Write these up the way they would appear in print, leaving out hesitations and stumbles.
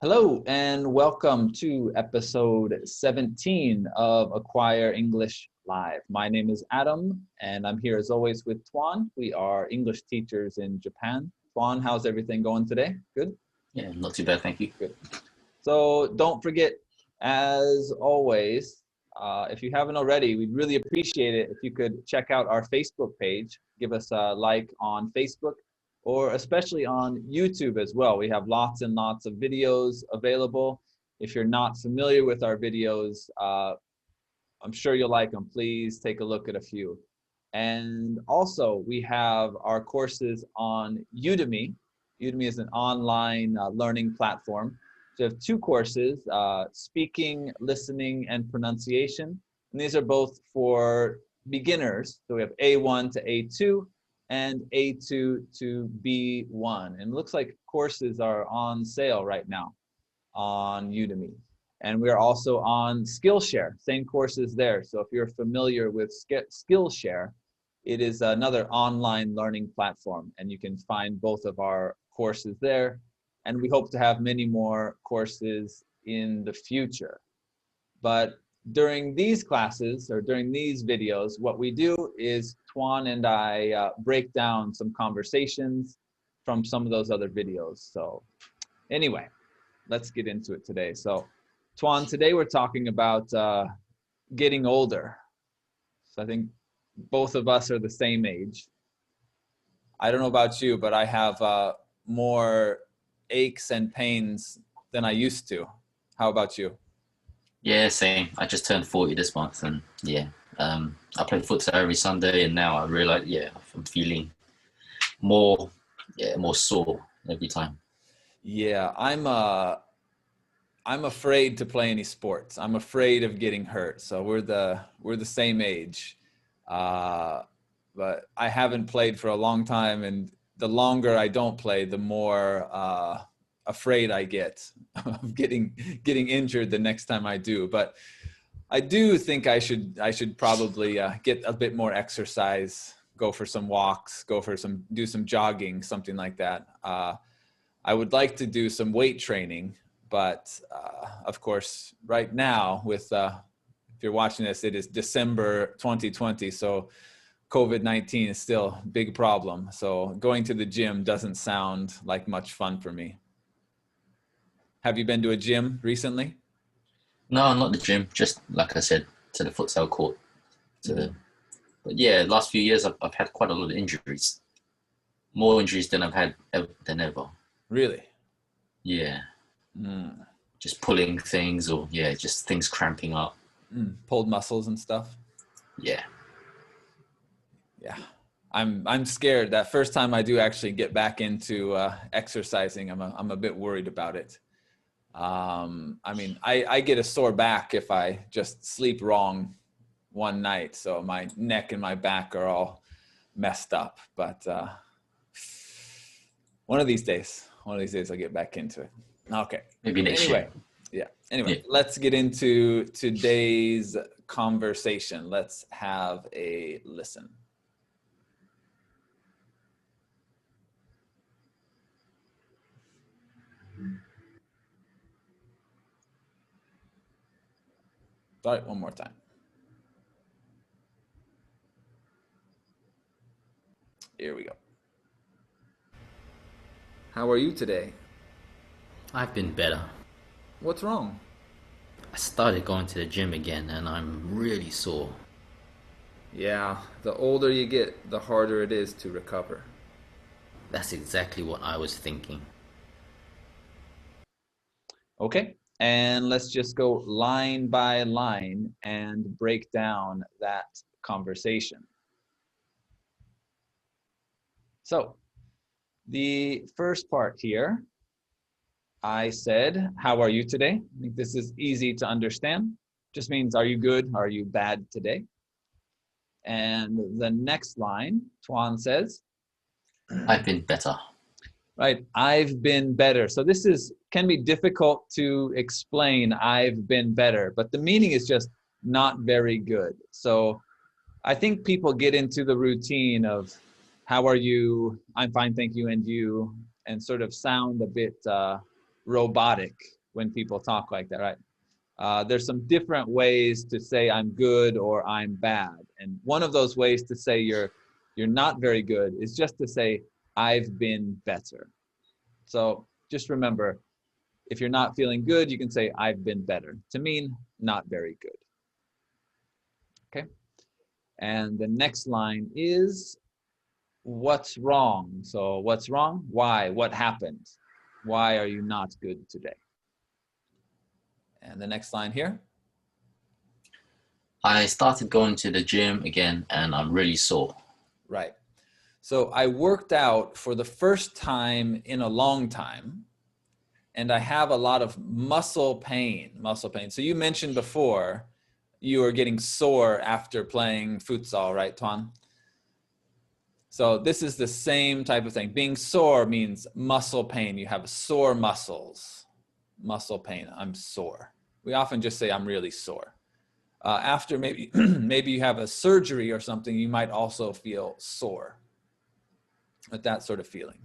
Hello and welcome to episode 17 of Acquire English Live. My name is Adam and I'm here as always with Tuan. We are English teachers in Japan. Tuan, how's everything going today? Good? Yeah, not too bad, thank you. Good. So don't forget, as always, if you haven't already, we'd really appreciate it if you could check out our Facebook page. Give us a like on Facebook, or especially on YouTube as well. We have lots and lots of videos available. If you're not familiar with our videos, I'm sure you'll like them. Please take a look at a few. And also, we have our courses on Udemy. Udemy is an online learning platform. So we have two courses, speaking, listening, and pronunciation. And these are both for beginners. So we have A1 to A2 and A2 to B1. And it looks like courses are on sale right now on Udemy. And we're also on Skillshare, same courses there. So if you're familiar with Skillshare, it is another online learning platform, and you can find both of our courses there. And we hope to have many more courses in the future. But during these classes or during these videos, what we do is Tuan and I break down some conversations from some of those other videos. So anyway, let's get into it today. So Tuan, today we're talking about getting older. So I think both of us are the same age. I don't know about you, but I have more aches and pains than I used to. How about you? Yeah, same. I just turned 40 this month, and yeah, I play futsal every Sunday, and now I realize, I'm feeling more sore every time. Yeah, I'm afraid to play any sports. I'm afraid of getting hurt. So we're the same age, but I haven't played for a long time, and the longer I don't play, the more afraid I get of getting injured the next time I do. But I do think I should probably get a bit more exercise, go for some walks, do some jogging, something like that. I would like to do some weight training, but of course, right now with if you're watching this, it is December 2020, so COVID-19 is still a big problem. So going to the gym doesn't sound like much fun for me. Have you been to a gym recently? No, not the gym. Just like I said, to the futsal court. But yeah, last few years I've had quite a lot of injuries. More injuries than I've had ever. Really? Yeah. Just pulling things, or just things cramping up. Pulled muscles and stuff. Yeah. Yeah. I'm scared. That first time I do actually get back into exercising, I'm a bit worried about it. I mean, I get a sore back if I just sleep wrong one night. So my neck and my back are all messed up. But one of these days I'll get back into it. Okay. Maybe next year. Anyway, let's get into today's conversation. Let's have a listen. Start it one more time. Here we go. How are you today? I've been better. What's wrong? I started going to the gym again, and I'm really sore. Yeah, the older you get, the harder it is to recover. That's exactly what I was thinking. Okay, and let's just go line by line and break down that conversation. So, the first part here, I said, how are you today? I think this is easy to understand. Just means, are you good? Are you bad today? And the next line, Tuan says, I've been better. Right, I've been better. So this can be difficult to explain, I've been better, but the meaning is just not very good. So I think people get into the routine of, how are you? I'm fine, thank you, and you, and sort of sound a bit robotic when people talk like that, right? There's some different ways to say I'm good or I'm bad. And one of those ways to say you're not very good is just to say, I've been better. So just remember, if you're not feeling good, you can say, I've been better, to mean not very good. Okay. And the next line is, what's wrong? So what's wrong? Why? What happened? Why are you not good today? And the next line here. I started going to the gym again and I'm really sore. Right. So I worked out for the first time in a long time, and I have a lot of muscle pain. So you mentioned before you were getting sore after playing futsal, right, Tuan? So this is the same type of thing. Being sore means muscle pain. You have sore muscles. Muscle pain, I'm sore. We often just say I'm really sore. After maybe maybe you have a surgery or something, you might also feel sore with that sort of feeling.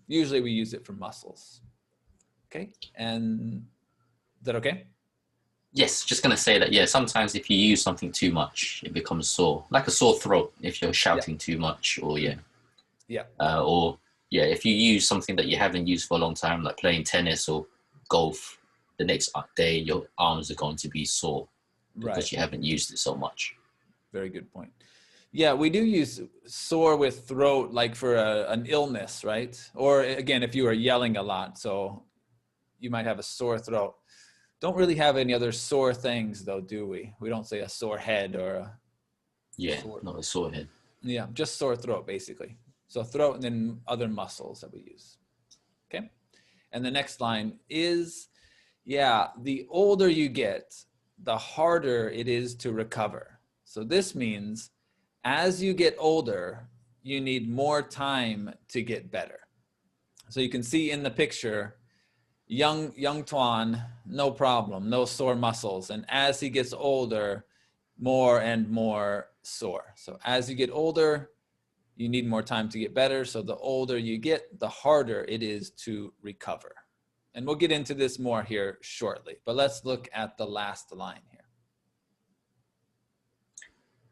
Usually we use it for muscles. Okay, and is that okay? Yes, just going to say that, yeah, sometimes if you use something too much, it becomes sore. Like a sore throat if you're shouting too much, or or if you use something that you haven't used for a long time, like playing tennis or golf, the next day your arms are going to be sore because you haven't used it so much. Very good point. Yeah, we do use sore with throat like for an illness, right? Or again, if you are yelling a lot, so you might have a sore throat. Don't really have any other sore things though, do we? We don't say a sore head or a not a sore head. Yeah, just sore throat basically. So throat and then other muscles that we use. Okay. And the next line is, the older you get, the harder it is to recover. So this means as you get older, you need more time to get better. So you can see in the picture, young Tuan, no problem, no sore muscles. And as he gets older, more and more sore. So as you get older, you need more time to get better. So the older you get, the harder it is to recover. And we'll get into this more here shortly, but let's look at the last line here.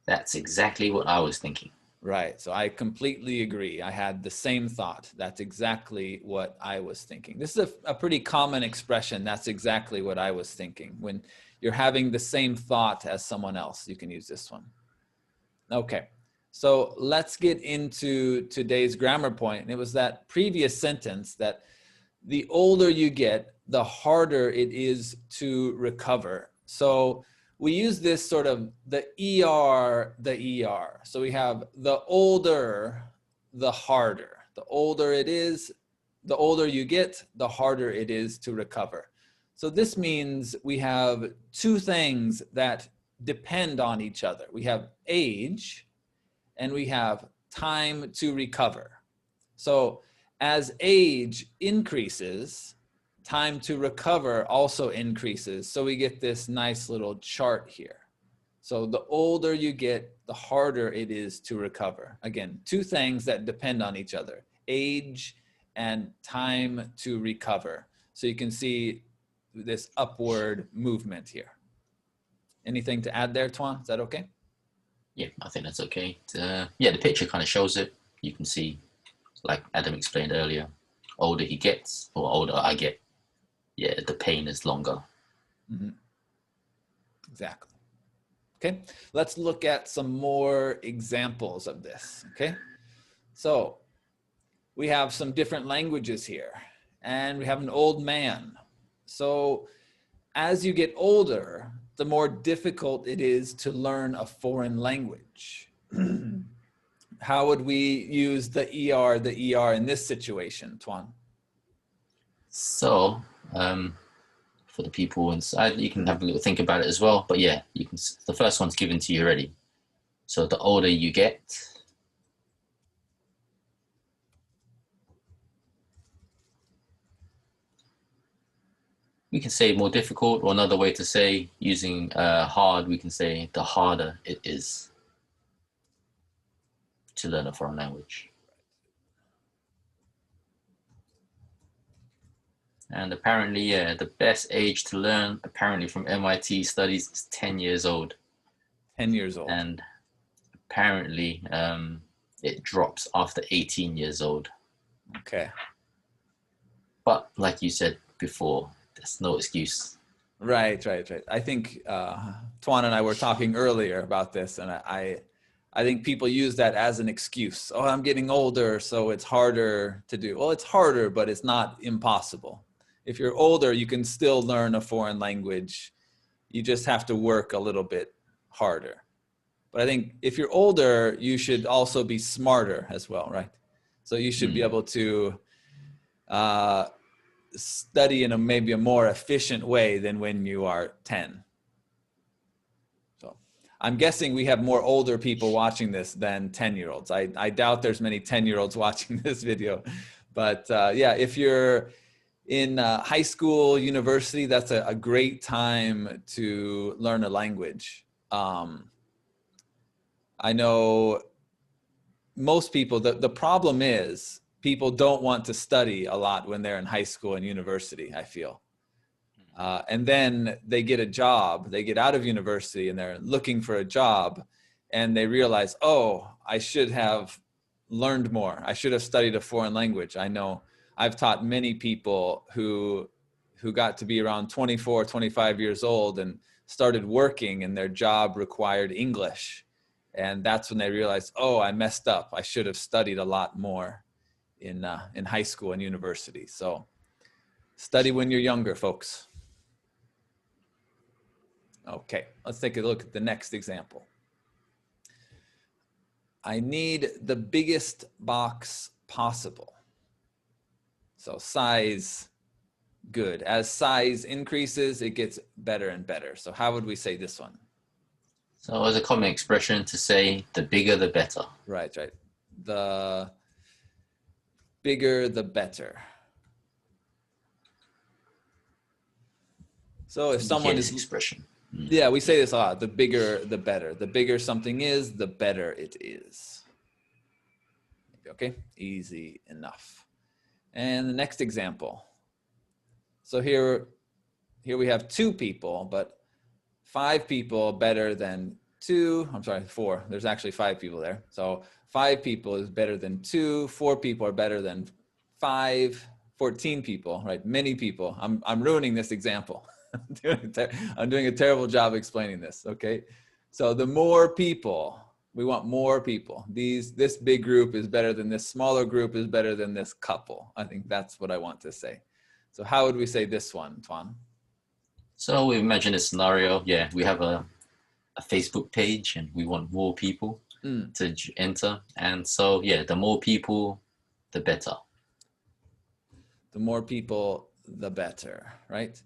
That's exactly what I was thinking. Right. So I completely agree. I had the same thought. That's exactly what I was thinking. This is a pretty common expression. That's exactly what I was thinking. When you're having the same thought as someone else, you can use this one. Okay. So let's get into today's grammar point. And it was that previous sentence that the older you get, the harder it is to recover. So we use this sort of the ER. So we have the older, the harder. The older it is, the older you get, the harder it is to recover. So this means we have two things that depend on each other. We have age and we have time to recover. So as age increases, time to recover also increases. So we get this nice little chart here. So the older you get, the harder it is to recover. Again, two things that depend on each other, age and time to recover. So you can see this upward movement here. Anything to add there, Tuan? Is that okay? Yeah, I think that's okay. The picture kind of shows it. You can see, like Adam explained earlier, older he gets or older I get, the pain is longer. Mm-hmm. Exactly. Okay, let's look at some more examples of this. Okay, so we have some different languages here, and we have an old man. So as you get older, the more difficult it is to learn a foreign language. How would we use the ER in this situation, Tuan? So, for the people inside, you can have a little think about it as well. But yeah, you can. The first one's given to you already. So the older you get, we can say more difficult, or another way to say using hard, we can say the harder it is to learn a foreign language. And apparently, yeah, the best age to learn, apparently from MIT studies, is 10 years old. 10 years old. And apparently, it drops after 18 years old. Okay. But like you said before, there's no excuse. Right. I think Tuan and I were talking earlier about this, and I think people use that as an excuse. Oh, I'm getting older, so it's harder to do. Well, it's harder, but it's not impossible. If you're older, you can still learn a foreign language. You just have to work a little bit harder. But I think if you're older, you should also be smarter as well, right? So you should be able to study in maybe a more efficient way than when you are 10. So I'm guessing we have more older people watching this than 10-year-olds. I doubt there's many 10-year-olds watching this video. But yeah, if you're in high school, university, that's a great time to learn a language. I know most people, the problem is people don't want to study a lot when they're in high school and university, I feel. And then they get a job, they get out of university and they're looking for a job and they realize, oh, I should have learned more. I should have studied a foreign language. I know I've taught many people who got to be around 24, 25 years old and started working and their job required English. And that's when they realized, oh, I messed up. I should have studied a lot more in high school and university. So study when you're younger, folks. Okay, let's take a look at the next example. I need the biggest box possible. So size, good. As size increases, it gets better and better. So how would we say this one? So as a common expression to say, the bigger, the better. Right. The bigger, the better. So if someone is expression. Yeah, we say this a lot. The bigger, the better. The bigger something is, the better it is. Okay, easy enough. And the next example. So here we have 2 people, but 5 people better than 2. I'm sorry, 4. There's actually 5 people there. So 5 people is better than 2. 4 people are better than 5. 14 people, right? Many people. I'm ruining this example. I'm doing a terrible job explaining this. Okay, so the more people, we want more people. This big group is better than this smaller group is better than this couple. I think that's what I want to say. So how would we say this one, Tuan? So we imagine a scenario. Yeah, we have a Facebook page and we want more people to enter. And so, yeah, the more people, the better. The more people, the better, right?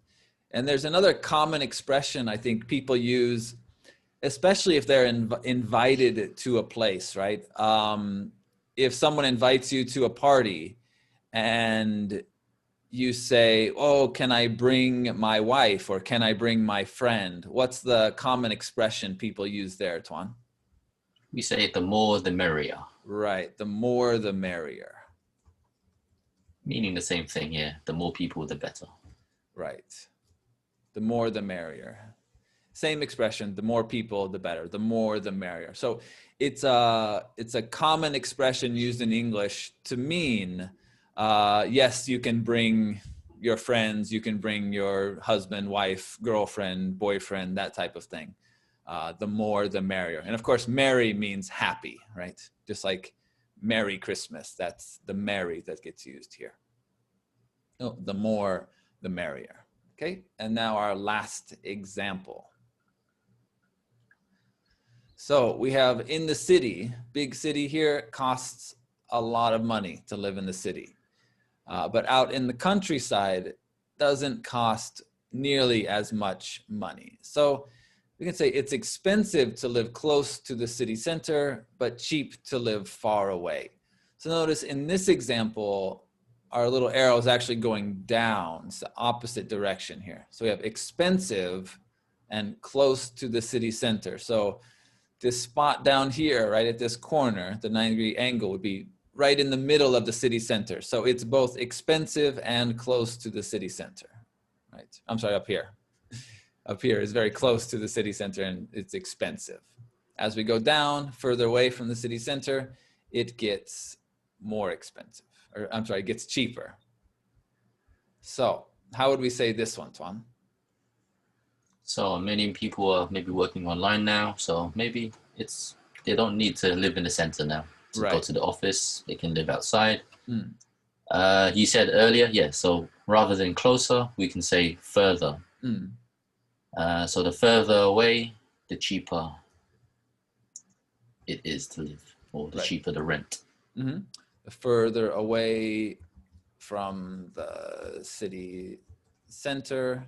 And there's another common expression I think people use, especially if they're invited to a place, right? If someone invites you to a party and you say, oh, can I bring my wife or can I bring my friend? What's the common expression people use there, Tuan? We say the more the merrier. Right, the more the merrier. Meaning the same thing, yeah. The more people, the better. Right. The more the merrier. Same expression, the more people, the better. The more the merrier. So it's a common expression used in English to mean, yes, you can bring your friends, you can bring your husband, wife, girlfriend, boyfriend, that type of thing. The more the merrier. And of course, merry means happy, right? Just like Merry Christmas, that's the merry that gets used here. Oh, the more the merrier. Okay, and now our last example. So we have in the city, big city here, it costs a lot of money to live in the city. But out in the countryside, it doesn't cost nearly as much money. So we can say it's expensive to live close to the city center, but cheap to live far away. So notice in this example, our little arrow is actually going down. It's the opposite direction here. So we have expensive and close to the city center. So this spot down here, right at this corner, the 90-degree angle would be right in the middle of the city center. So it's both expensive and close to the city center, right? I'm sorry, up here. Up here is very close to the city center and it's expensive. As we go down further away from the city center, it gets more expensive, or I'm sorry, it gets cheaper. So how would we say this one, Tuan? So many people are maybe working online now, so maybe they don't need to live in the center now to go to the office. They can live outside. You said earlier, yeah, so rather than closer, we can say further. So the further away, the cheaper it is to live, or the cheaper the rent. The further away from the city center,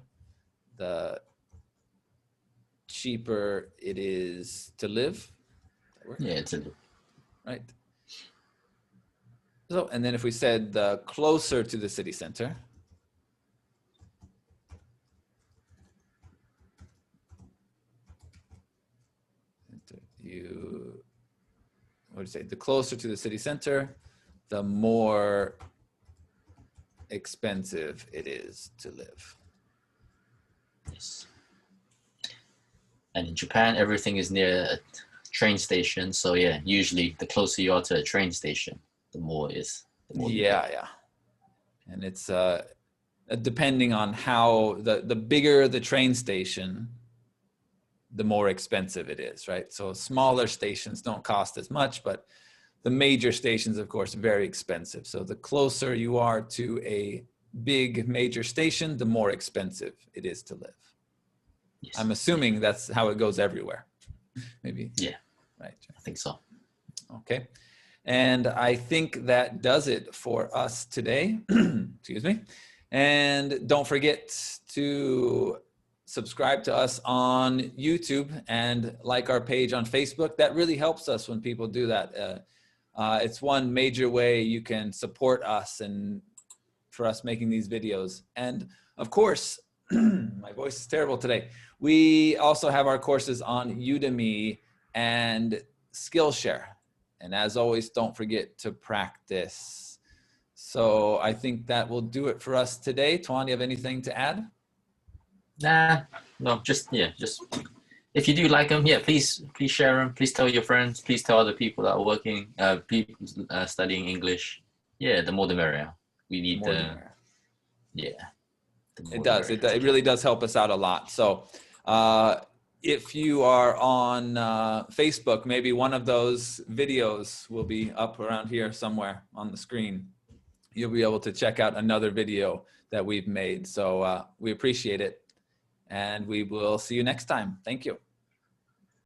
the cheaper it is to live. Yeah, to live. Right. So, and then if we said the closer to the city center, what do you say? The closer to the city center, the more expensive it is to live. Yes. And in Japan, everything is near a train station. So yeah, usually the closer you are to a train station, the more it is. Yeah. And it's depending on how the bigger the train station, the more expensive it is, right? So smaller stations don't cost as much, but the major stations, of course, are very expensive. So the closer you are to a big major station, the more expensive it is to live. Yes. I'm assuming that's how it goes everywhere. Maybe. Yeah. Right. I think so. Okay. And I think that does it for us today. Excuse me. And don't forget to subscribe to us on YouTube and like our page on Facebook. That really helps us when people do that. It's one major way you can support us and for us making these videos. And of course, my voice is terrible today. We also have our courses on Udemy and Skillshare. And as always, don't forget to practice. So I think that will do it for us today. Tuan, do you have anything to add? Nah, no, just if you do like them, yeah, please share them. Please tell your friends. Please tell other people that are working, people studying English. Yeah, the more the merrier. We need It does. It really does help us out a lot. So if you are on Facebook, maybe one of those videos will be up around here somewhere on the screen. You'll be able to check out another video that we've made. So we appreciate it. And we will see you next time. Thank you.